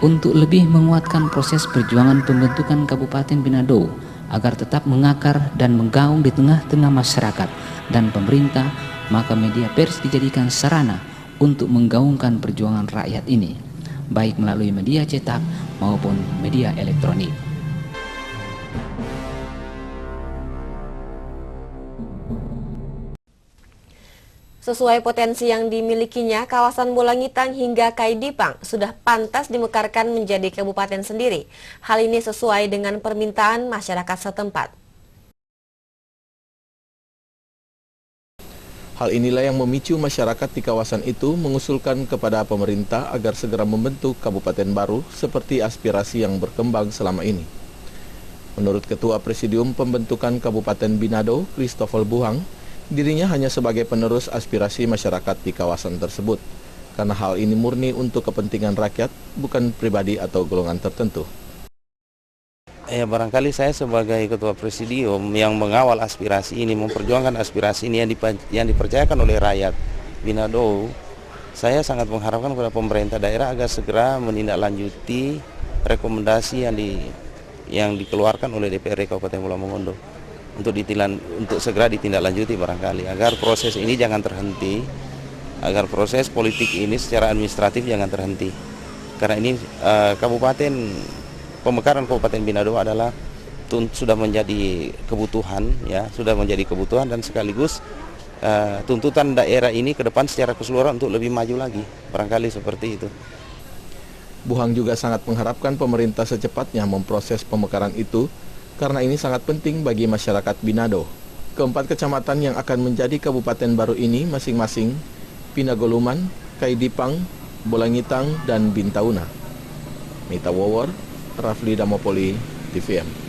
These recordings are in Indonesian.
untuk lebih menguatkan proses perjuangan pembentukan Kabupaten Binado agar tetap mengakar dan menggaung di tengah-tengah masyarakat dan pemerintah, maka media pers dijadikan sarana untuk menggaungkan perjuangan rakyat ini, baik melalui media cetak maupun media elektronik. Sesuai potensi yang dimilikinya, kawasan Bolangitang hingga Kaidipang sudah pantas dimekarkan menjadi kabupaten sendiri. Hal ini sesuai dengan permintaan masyarakat setempat. Hal inilah yang memicu masyarakat di kawasan itu mengusulkan kepada pemerintah agar segera membentuk kabupaten baru seperti aspirasi yang berkembang selama ini. Menurut Ketua Presidium Pembentukan Kabupaten Binado, Christopher Buhang, dirinya hanya sebagai penerus aspirasi masyarakat di kawasan tersebut, karena hal ini murni untuk kepentingan rakyat, bukan pribadi atau golongan tertentu. Ya, barangkali saya sebagai Ketua Presidium yang mengawal aspirasi ini, memperjuangkan aspirasi ini yang dipercayakan oleh rakyat Binado, saya sangat mengharapkan kepada pemerintah daerah agar segera menindaklanjuti rekomendasi yang dikeluarkan oleh DPRD Kabupaten Pulau Mongondo untuk segera ditindaklanjuti barangkali, agar proses ini jangan terhenti, agar proses politik ini secara administratif jangan terhenti. Karena ini pemekaran Kabupaten Binado adalah sudah menjadi kebutuhan, ya, sudah menjadi kebutuhan dan sekaligus tuntutan daerah ini ke depan secara keseluruhan untuk lebih maju lagi, barangkali seperti itu. Buhang juga sangat mengharapkan pemerintah secepatnya memproses pemekaran itu, karena ini sangat penting bagi masyarakat Binado. Keempat kecamatan yang akan menjadi kabupaten baru ini masing-masing Pinagoluman, Kaidipang, Bolangitang, dan Bintauna. Mita Wawor, Rafli Damopoli, TVM.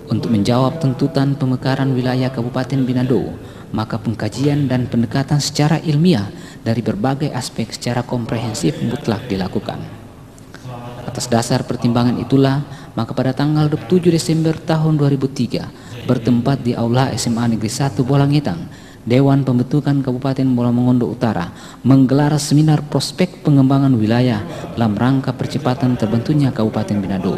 Untuk menjawab tuntutan pemekaran wilayah Kabupaten Binado, maka pengkajian dan pendekatan secara ilmiah dari berbagai aspek secara komprehensif mutlak dilakukan. Atas dasar pertimbangan itulah, maka pada tanggal 27 Desember tahun 2003, bertempat di Aula SMA Negeri 1 Bolangitang, Dewan Pembentukan Kabupaten Pulau Mongondo Utara menggelar seminar prospek pengembangan wilayah dalam rangka percepatan terbentuknya Kabupaten Binado.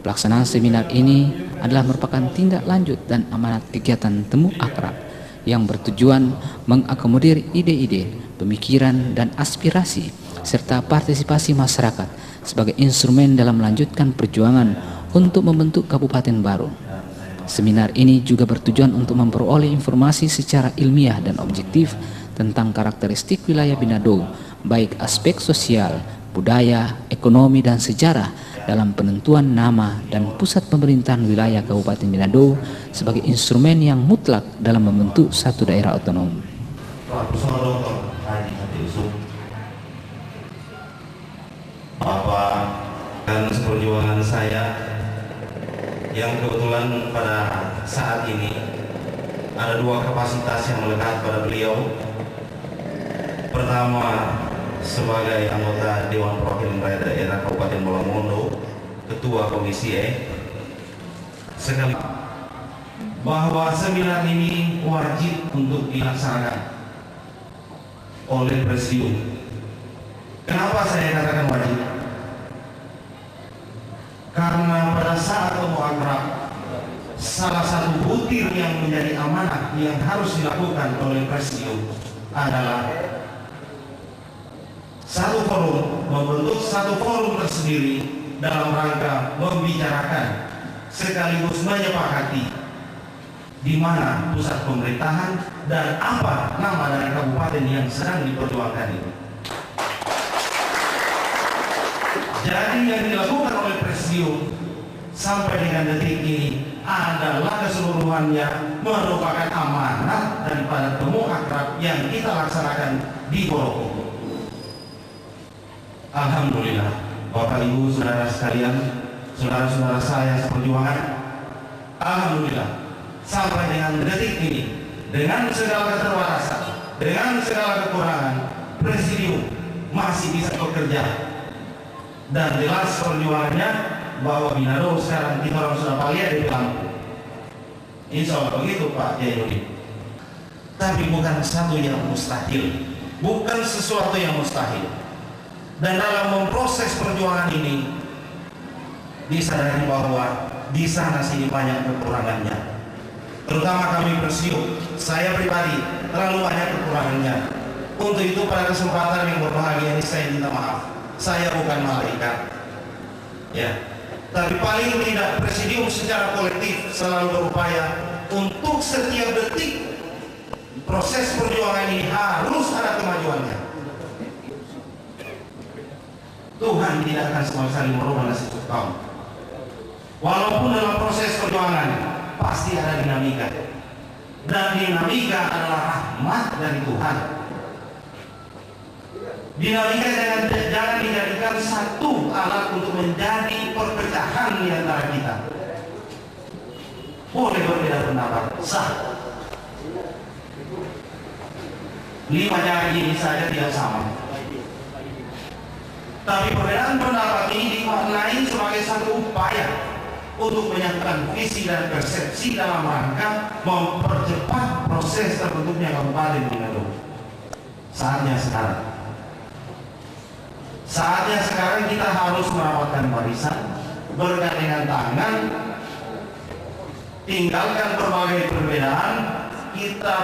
Pelaksanaan seminar ini adalah merupakan tindak lanjut dan amanat kegiatan temu akrab yang bertujuan mengakomodir ide-ide, pemikiran, dan aspirasi serta partisipasi masyarakat sebagai instrumen dalam melanjutkan perjuangan untuk membentuk kabupaten baru. Seminar ini juga bertujuan untuk memperoleh informasi secara ilmiah dan objektif tentang karakteristik wilayah Binado, baik aspek sosial, budaya, ekonomi, dan sejarah dalam penentuan nama dan pusat pemerintahan wilayah Kabupaten Binado sebagai instrumen yang mutlak dalam membentuk satu daerah otonom. Bapak dan seperjuangan saya yang kebetulan pada saat ini ada dua kapasitas yang melekat pada beliau. Pertama, sebagai anggota Dewan Perwakilan Daerah Kabupaten Pulau Mongondo, Ketua Komisi E, sekali bahwa seminar ini wajib untuk dilaksanakan oleh Presidium. Kenapa saya katakan wajib? Karena pada saat temu akrab, salah satu butir yang menjadi amanah yang harus dilakukan oleh Presidium adalah membentuk satu forum tersendiri dalam rangka membicarakan sekaligus menyepakati di mana pusat pemerintahan dan apa nama dari kabupaten yang sedang diperjuangkan itu. Jadi yang dilakukan oleh Presidium sampai dengan detik ini adalah keseluruhannya merupakan amanah daripada temu akrab yang kita laksanakan di Purwokerto. Alhamdulillah, Bapak Ibu saudara sekalian, saudara-saudara saya seperjuangan, alhamdulillah sampai dengan detik ini, dengan segala keterbatasan, dengan segala kekurangan, Presidium masih bisa bekerja. Dan jelas perjuangannya bahwa Binado sekarang kita orang sudah lihat di lampu. Insya Allah begitu Pak Jainuddin. Tapi bukan satu yang mustahil, bukan sesuatu yang mustahil. Dan dalam memproses perjuangan ini disadari bahwa di sana sini banyak kekurangannya. Terutama kami Presidium, saya pribadi terlalu banyak kekurangannya. Untuk itu pada kesempatan yang berbahagia ini saya minta maaf. Saya bukan malaikat, ya. Tapi paling tidak Presidium secara kolektif selalu berupaya untuk setiap detik proses perjuangan ini harus ada kemajuannya. Tuhan tidak akan sama sekali merubah nasib kaum. Walaupun dalam proses perjuangan pasti ada dinamika, dan dinamika adalah rahmat dari Tuhan. Dinamika jangan dijadikan satu alat untuk menjadi perpecahan di antara kita. Boleh berbeda pendapat, sah. 5 jari ini saja tidak sama. Tapi perbedaan pendapat ini dimaknai sebagai satu upaya untuk menyatukan visi dan persepsi dalam rangka mempercepat proses terbentuknya Kabupaten Binado. Saatnya sekarang kita harus merapatkan barisan, bergandengan tangan, tinggalkan berbagai perbedaan, kita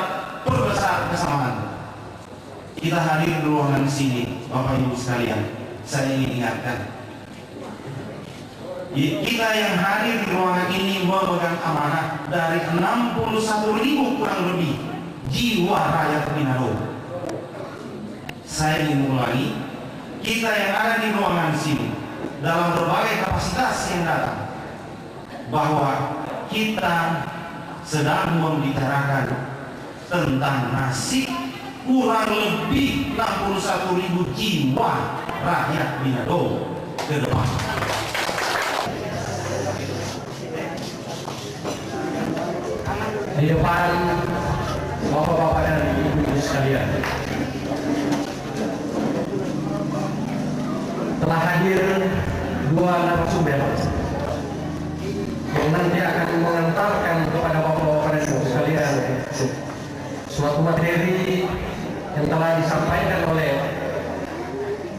perbesar kesamaan. Kita hadir di ruangan sini, Bapak Ibu sekalian, saya ingin ingatkan, kita yang hadir di ruangan ini memegang amanah dari 61.000 kurang lebih jiwa rakyat Binado. Saya ingin mengulangi, kita yang ada di ruangan sini dalam berbagai kapasitas yang datang, bahwa kita sedang membicarakan tentang nasib kurang lebih 61.000 jiwa rakyat Binado ke depan. Di depan bapak-bapak dan ibu-ibu sekalian, telah hadir 2 narasumber yang nanti akan mengantarkan kepada bapak-bapak dan ibu sekalian suatu materi yang telah disampaikan oleh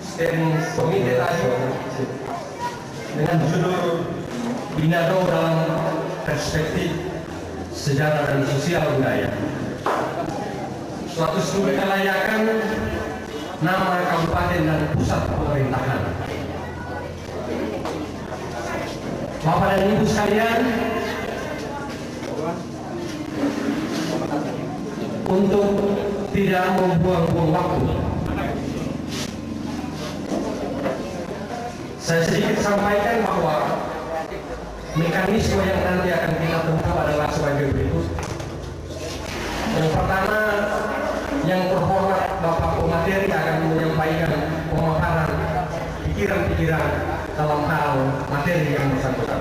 steering komite tadi dengan judul Binado dalam perspektif sejarah dan sosial budaya. Suatu studi kelayakan nama kabupaten dan pusat pemerintahan. Bapak dan Ibu sekalian, untuk tidak membuang-buang waktu, saya sedikit sampaikan bahwa mekanisme yang nanti akan kita tempuh adalah sebagai berikut. Yang pertama, yang terhormat Bapak Pemateri akan menyampaikan pemaparan pikiran-pikiran dalam hal materi yang bersangkutan.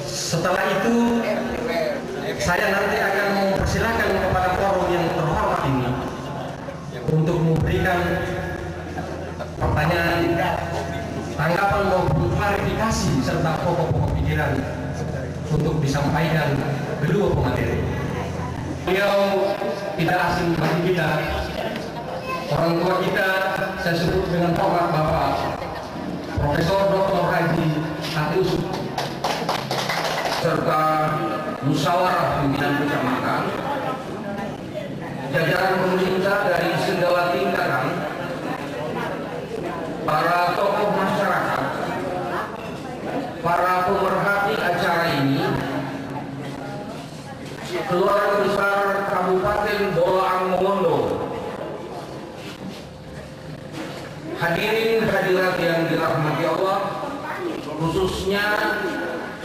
Setelah itu, saya nanti akan mempersilahkan kepada forum yang terhormat ini untuk memberikan pertanyaan, tanggapan maupun klarifikasi serta pokok-pokok pikiran untuk disampaikan kedua pemateri. Beliau tidak asing bagi kita, orang tua kita, saya sebut dengan hormat Bapak Profesor Dr. Haji Atius, serta musyawarah pimpinan kecamatan, jajaran pemerintah dari segala tingkatan, para tokoh masyarakat, para pemerhati acara ini, keluarga besar Kabupaten Bolaang Mongondo, hadirin hadirat yang dirahmati Allah, khususnya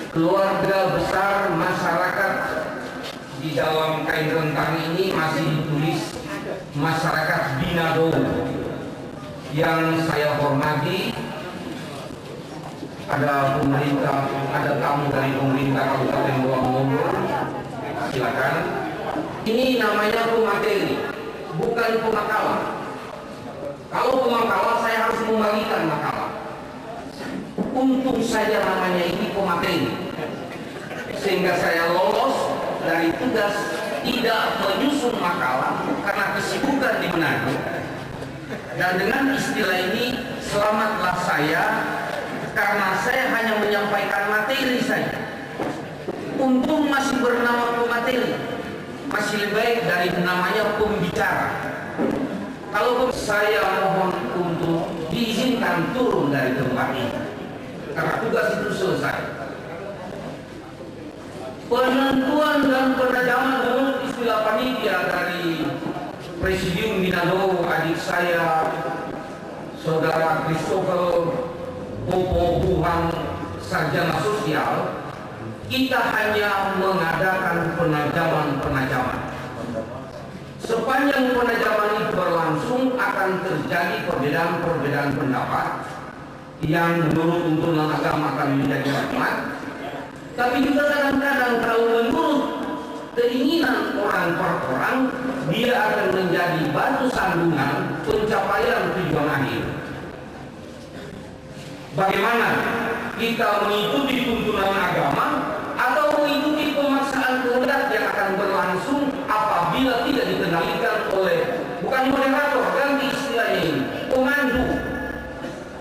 keluarga besar masyarakat. Di dalam kain rentang ini masih ditulis masyarakat Binado. Yang saya hormati, ada tamu dari pemerintah Kabupaten Bogor. Silakan. Ini namanya pemateri, bukan pemakalah. Kalau pemakalah saya harus membagikan makalah. Untung saja namanya ini pemateri, sehingga saya lolos dari tugas tidak menyusun makalah karena kesibukan di Manado. Dan dengan istilah ini selamatlah saya, karena saya hanya menyampaikan materi saja. Untung masih bernama pemateri, masih lebih baik dari namanya pembicara. Kalau saya mohon untuk diizinkan turun dari tempat ini, karena tugas itu selesai. Penentuan dan penajaman menurut istilah panitia dari Presidium Binado, adik saya, Saudara Christopher Popo Buhan, sarjana sosial, kita hanya mengadakan penajaman-penajaman. Sepanjang penajaman itu berlangsung akan terjadi perbedaan-perbedaan pendapat yang menurut tuntunan agama akan menjadi rahmat. Tapi juga kadang-kadang kalau menurut keinginan orang per orang, dia akan menjadi batu sandungan pencapaian tujuan akhir. Bagaimana kita mengikuti tuntunan agama atau mengikuti pemaksaan kehendak yang akan berlangsung apabila tidak dikendalikan oleh, bukan moderator, ganti istilahnya ini, pemandu.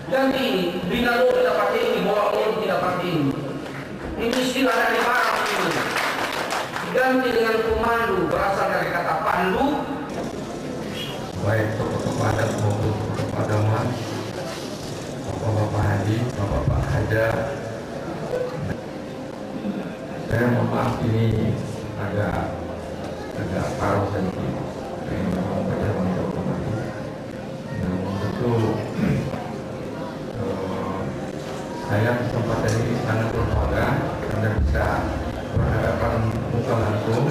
Ganti ini, Binado tidak pakai ini, Bawang tidak pakai ini. Ini istilah dari Arab ini. Ganti dengan pemandu, berasal dari kata pandu. Baik tokoh-tokoh adat maupun tokoh agama, Bapak-bapak haji, Bapak-bapak haja. Saya mohon maaf ini agak parau sedikit. Saya memang pada wanita otomatis. Namun itu saya kesempatan ini sangat berbangga karena bisa berhadapan muka langsung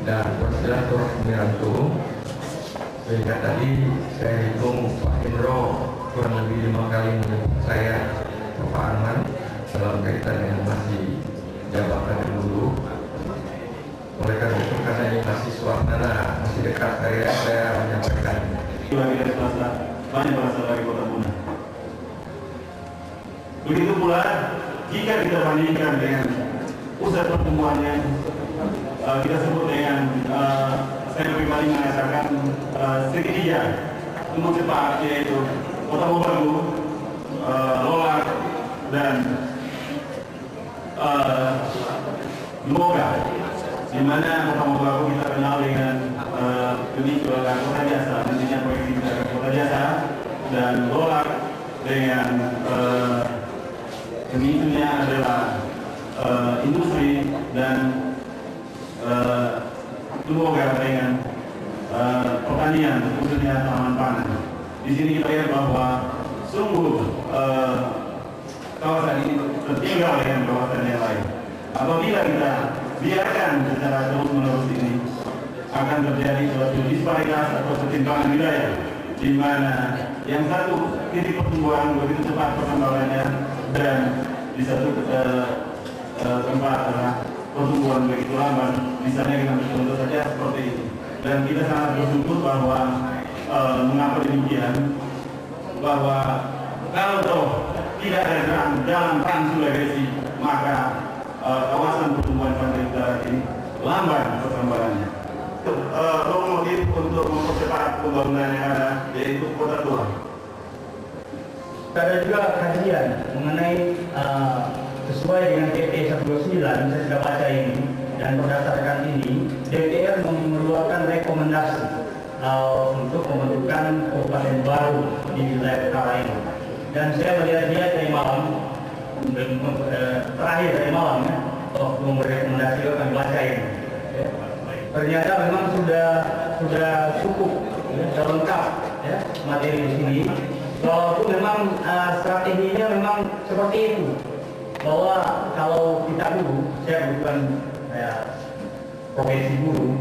dan bersilaturahmi langsung. Sehingga tadi saya hitung Pak Indro kurang lebih 5 kali menyebut saya Pak Arman dalam kaitan dengan masih jabatan yang dulu. Oleh karena itu, karena ini masih suasana masih dekat, saya menyampaikan. Banyak berasal dari Kota Buna. Begitu pula jika kita bandingkan dengan pusat pertumbuhan yang kita sebut dengan saya lebih paling mengatakan segitiga untuk cepat, yaitu Kota Mobagu, Lolak, dan Lumoga, di mana Kota Mobagu kita kenal dengan pemicu kota jasa, nantinya proyeksi kita kota jasa, dan Lolak dengan pemicunya adalah industri, dan Lumoga dengan pertanian, khususnya tanaman pangan. Di sini kita lihat bahwa sungguh kawasan ini tertinggal dengan kawasan yang lain. Apabila kita biarkan secara terus-menerus ini, akan terjadi suatu disparitas atau ketimpangan wilayah, di mana yang satu titik pertumbuhan begitu cepat perkembangannya, dan di satu tempat pertumbuhan begitu lambat. Misalnya kita contoh saja seperti itu. Dan kita sangat bersyukur bahwa mengapa demikian, bahwa kalau tidak ada dalam Trans Sulawesi, maka kawasan pertumbuhan pantai utara ini lambat perkembangannya. Lokomotif untuk mempercepat pembangunan yang ada, yaitu Kota Tua. Ada juga kajian mengenai sesuai dengan PP 129, saya sudah baca ini, dan berdasarkan ini DPR mengeluarkan rekomendasi untuk pembentukan kabupaten baru di wilayah utara ini. Dan saya melihat dia tadi malam, terakhir tadi malam ya, memberi rekomendasi kami baca ini. Ternyata memang sudah cukup, ya, sudah lengkap ya, materi di sini. Walaupun memang strateginya memang seperti itu, bahwa kalau kita dulu, saya bukan profesi guru,